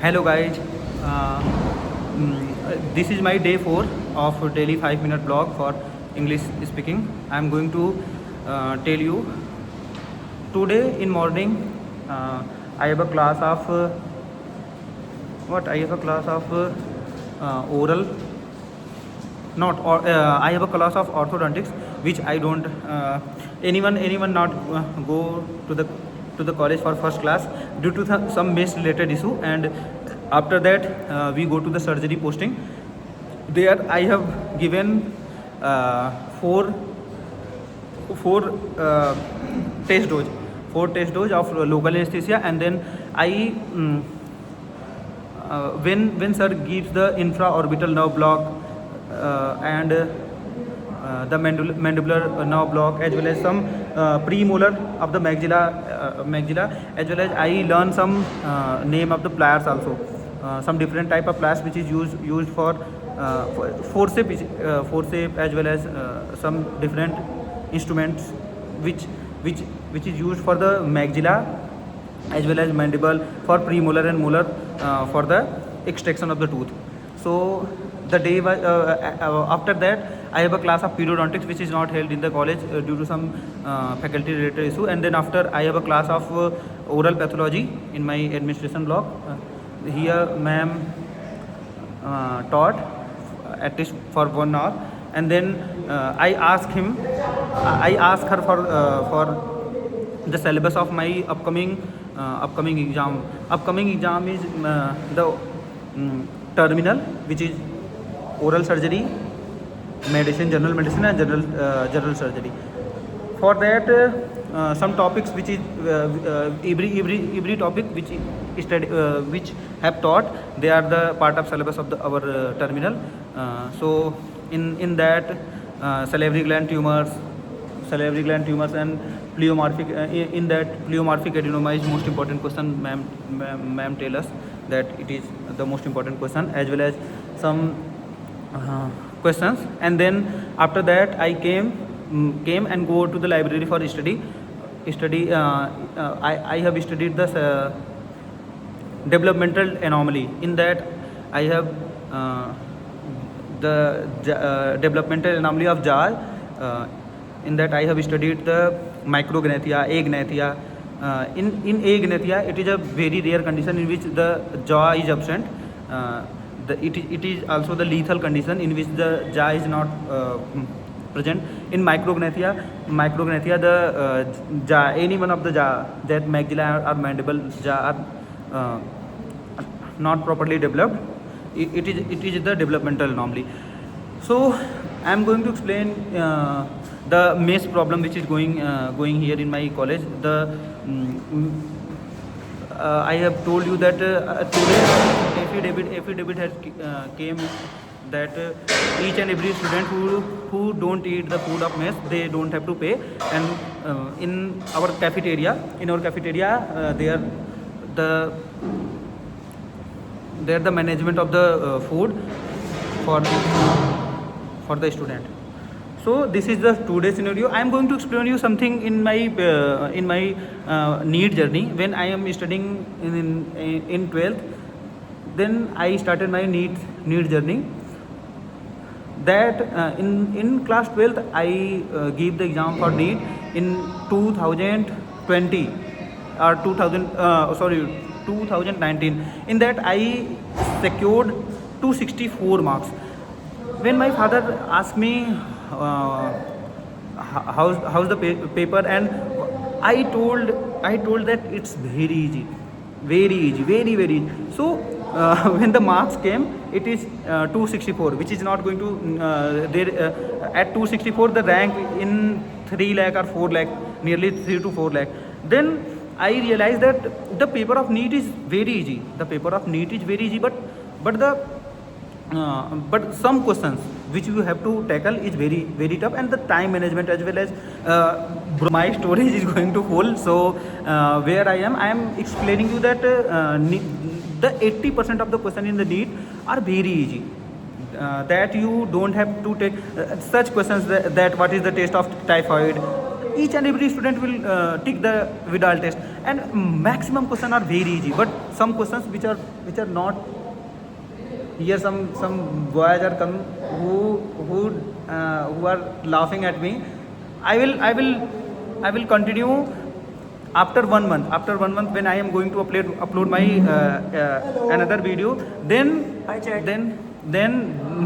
Hello guys, uh, this is my day 4 of daily 5-minute blog for English speaking. I am going to tell you today in morning. I have a class of I have a class of oral. Not or I have a class of orthodontics, which I don't anyone not go to the college for first class due to some mesh related issue, and after that we go to the surgery posting. There I have given uh, four four test dose of local anesthesia, and then I when sir gives the infraorbital nerve block and the mandibular nerve block, as well as some premolar of the maxilla, as well as I learn some name of the pliers also, some different type of pliers which is used for forceps, as well as some different instruments which which which is used for the maxilla as well as mandible, for premolar and molar, for the extraction of the tooth. So the day after that I have a class of periodontics which is not held in the college due to some faculty related issue, and then after I have a class of oral pathology in my administration block. Here ma'am taught at least for 1 hour, and then I ask her for the syllabus of my upcoming exam. Upcoming exam is the terminal, which is oral surgery, medicine, general medicine, and general surgery. For that, some topics which is every topic which have taught, they are the part of syllabus of our terminal. So in that salivary gland tumors and pleomorphic, in that pleomorphic adenoma is most important question. Ma'am tell us that it is the most important question, as well as some questions. And then after that I came and go to the library for study. I have studied the developmental anomaly. In that I have the developmental anomaly of jaw. In that I have studied the micrognathia, agnathia. In agnathia, it is a very rare condition in which the jaw is absent. It is also the lethal condition in which the jaw is not present. In micrognathia, the jaw, any one of the jaw, that maxilla or mandible jaw are not properly developed. It is the developmental anomaly. So I am going to explain the mesh problem which is going here in my college. I have told you that today affidavit has came that each and every student who don't eat the food of mess, they don't have to pay. And in our cafeteria, there the management of the food for the student. So this is the today scenario. I am going to explain you something in my NEET journey. When I am studying in 12th, then I started my NEET journey. That in class 12th I gave the exam for NEET in 2020 or 2019. In that I secured 264 marks. When my father asked me how's the paper, and I told that it's very easy, very easy. So when the marks came, it is 264, which is not going to at 264 the rank in 3 lakh or 4 lakh, nearly 3 to 4 lakh. Then I realized that the paper of NEET is very easy. But some questions which you have to tackle is very tough, and the time management as well as my storage is going to full. So where I am explaining you that the 80% of the question in the NEET are very easy. That you don't have to take such questions that what is the taste of typhoid. Each and every student will take the Vidal test, and maximum questions are very easy, but some questions which are not. Here some boys are come who are laughing at me. I will continue after 1 month. After 1 month, when I am going to upload my another video, then Hi, chat. then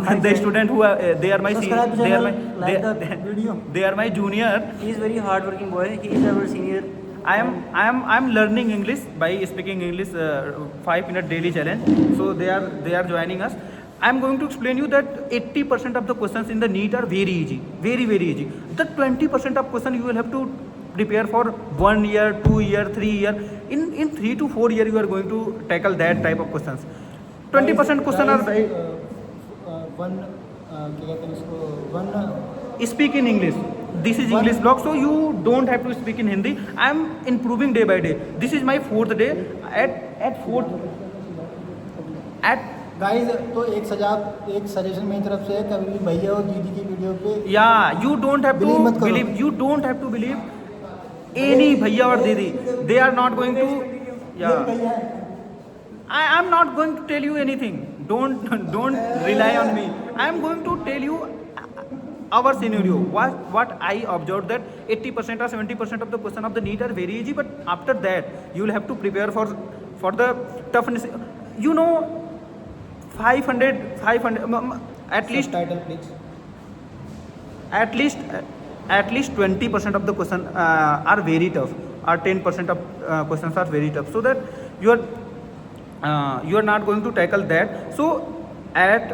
Hi, the chat. student who are they are my Subscribe to they are my channel, like the video. they are my junior. He is very hardworking boy. He is our senior. I am learning English by speaking English 5 minute daily challenge. So they are joining us. I am going to explain you that 80% of the questions in the NEET are very easy, very very easy. The 20% of question you will have to prepare for 1 year, 2 year, 3 year. In 3 to 4 year you are going to tackle that type of questions. 20% question are one क्या कहते हैं उसको one speak in English. This is English block, so you don't have to speak in Hindi. I am improving day by day. This is my 4th day. At guys तो एक suggestion मेरी तरफ से है, कभी भी भैया और दीदी की वीडियो पे yeah, you don't have Believe मत to करो। believe. You don't have to believe any bhaiya or didi. They are not going to. Yeah. भैया है I am not going to tell you anything. Don't rely on me. I am going to tell you our scenario. What I observed, that 80% or 70% of the question of the NEET are very easy, but after that you will have to prepare for the toughness. You know, 500 at least title please at least 20% of the question are very tough, or 10% of questions are very tough, so that you are not going to tackle that. So at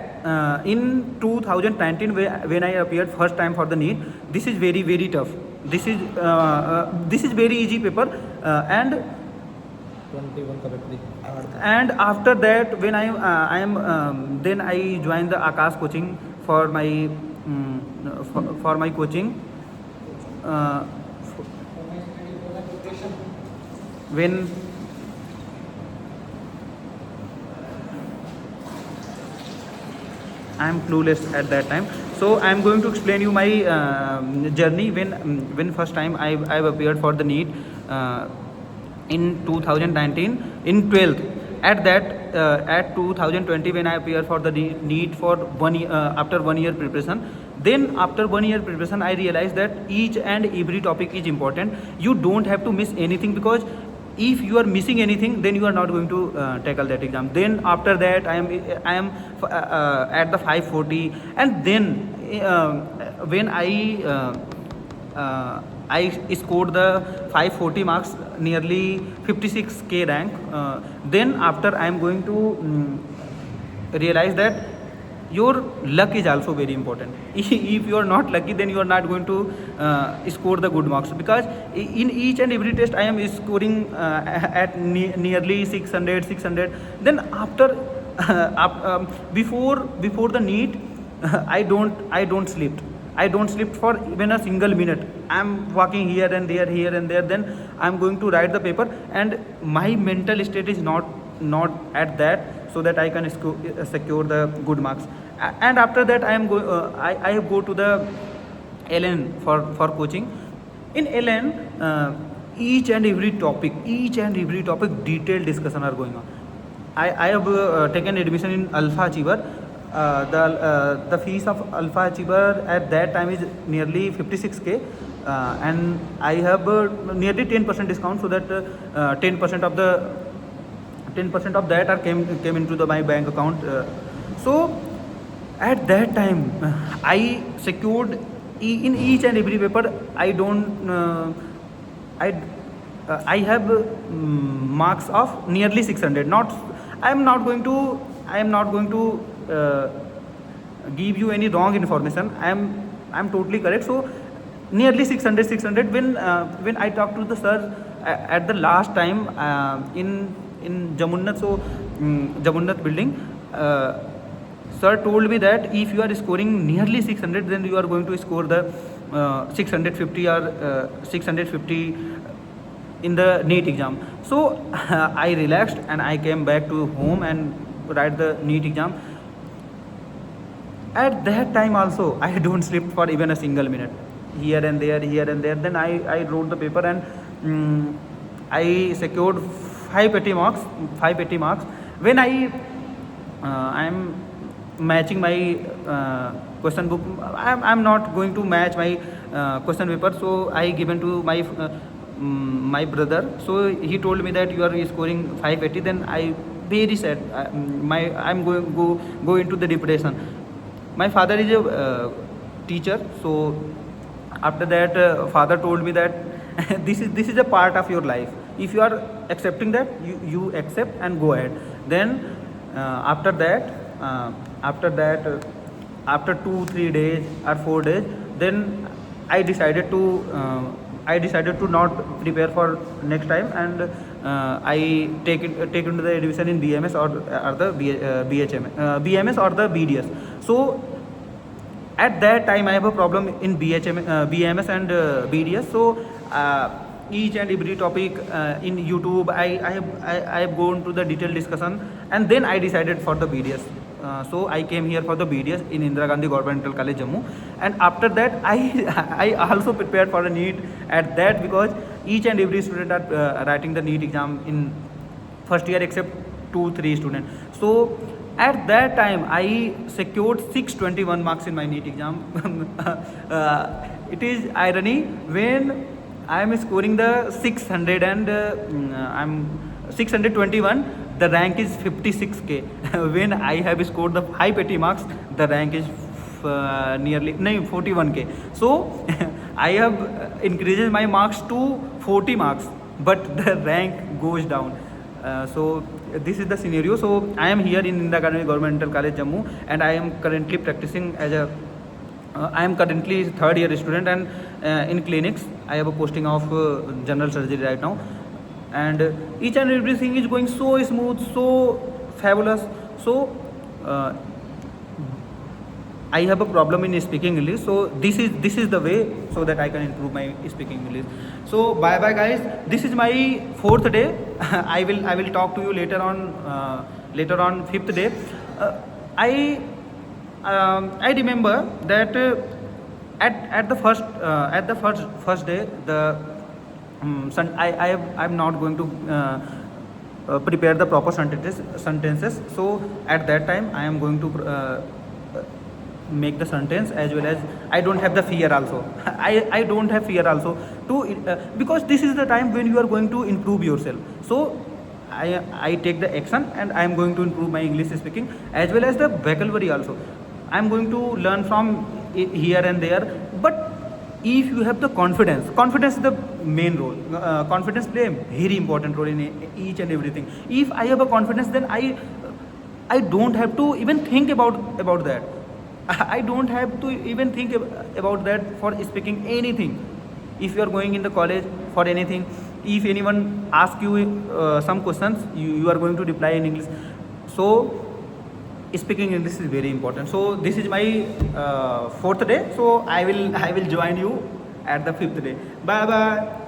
in 2019, when I appeared first time for the NEET, this is very very tough. This is very easy paper, and 21 correctly and after that, when I am then I joined the Akash coaching for my coaching. When I am clueless at that time, so I am going to explain you my journey when first time I appeared for the NEET in 2019 in 12th. At 2020, when I appeared for the NEET for 1 year, after 1 year preparation. Then after 1 year preparation, I realized that each and every topic is important. You don't have to miss anything, because if you are missing anything, then you are not going to tackle that exam. Then after that, I am at the 540, and then when I scored the 540 marks, nearly 56k rank. Then after, I am going to realize that your luck is also very important. If you are not lucky, then you are not going to score the good marks, because in each and every test I am scoring at nearly 600. Then after before the NEET, I don't sleep. I don't sleep for even a single minute. I am walking here and there. Then I am going to write the paper, and my mental state is not at that, so that I can secure the good marks. And after that, I go to the LN for coaching. In LN, each and every topic detailed discussion are going on. I have taken admission in Alpha Achiever. The fees of Alpha Achiever at that time is nearly 56k, and I have nearly 10% discount, so that 10% of that are came into my bank account. So at that time, I secured in each and every paper. I have marks of nearly 600. I am not going to give you any wrong information. I am totally correct. So nearly 600. When I talked to the sir at the last time in Jamunnat, so Jamunnat building, sir told me that if you are scoring nearly 600, then you are going to score the 650 or 650 in the NEET exam. So I relaxed, and I came back to home and write the NEET exam. At that time also, I don't sleep for even a single minute. Here and there. Then I wrote the paper, and I secured 580 marks. 580 marks. When I am matching my question book, I'm not going to match my question paper, so I given to my brother. So he told me that you are scoring 580. Then I very sad. I'm go into the depression. My father is a teacher, so after that father told me that this is a part of your life. If you are accepting that, you accept and go ahead. Then after that after 2 3 days or 4 days, then I decided to not prepare for next time, and I take into the admission in BMS or the BMS or the BDS. So at that time I have a problem in BMS and BDS. So each and every topic in YouTube, I have gone to the detailed discussion, and then I decided for the BDS. So I came here for the BDS in Indira Gandhi Governmental College, Jammu, and after that I also prepared for a NEET at that, because each and every student are writing the NEET exam in first year except 2 3 students. So at that time I secured 621 marks in my NEET exam. It is irony, when I am scoring the 600 and I'm 621, the rank is 56k. When I have scored the 580 marks, the rank is nearly 41k. So I have increases my marks to 40 marks, but the rank goes down. So this is the scenario. So I am here in Indira Gandhi Governmental College, Jammu, and I am currently practicing as a I am currently third year student, and in clinics I have a posting of general surgery right now, and each and everything is going so smooth, so fabulous. So I have a problem in speaking English, so this is the way so that I can improve my speaking English. So bye bye guys. This is my fourth day. I will talk to you later on fifth day. I remember that at the first day, I'm not going to prepare the proper sentences. So at that time I am going to make the sentence, as well as I don't have the fear also. I don't have fear also to because this is the time when you are going to improve yourself. So I take the action, and I am going to improve my English speaking, as well as the vocabulary also. I am going to learn from here and there. But if you have the confidence is the main role. Confidence play a very important role in each and everything. If I have a confidence, then I don't have to even think about that. I don't have to even think about that for speaking anything. If you are going in the college for anything, if anyone asks you some questions, you are going to reply in English. So speaking English is very important. So this is my fourth day. So I will join you at the fifth day. Bye bye.